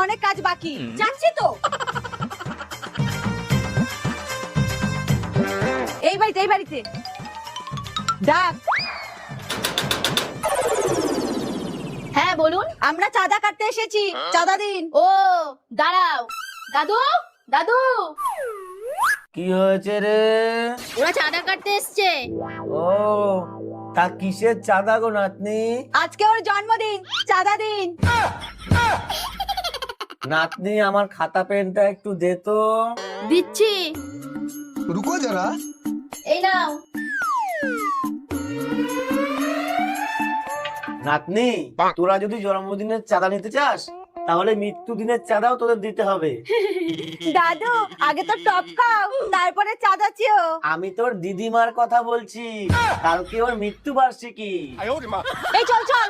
অনেক কাজ বাকি। যাচ্ছি তো। এই বাড়িতে ডাক। হ্যাঁ বলুন। আমরা চাঁদা কাটতে এসেছি, চাঁদা দিন। ও দাঁড়াও। দাদু দাদু, কি হয়েছে রে? ওরা চাঁদা কাটতে এসছে। ও, তা কিসের চাঁদা গো নাতনি? আজকে ওর জন্মদিন, চাঁদা দিন। নাতনি আমার খাতা পেনটা একটু দে তো। দিচ্ছি। रुको जरा। এই নাও। নাতনি, তোরা যদি জন্মদিনের চাঁদা নিতে চাস তাহলে মৃত্যুদিনের চাঁদাও তোদের দিতে হবে। দাদু আগে তো টপ খাও, তারপরে চাঁদা চেও। আমি তোর দিদিমার কথা বলছি, কালকে ওর মৃত্যু বার্ষিকী। এই চল চল।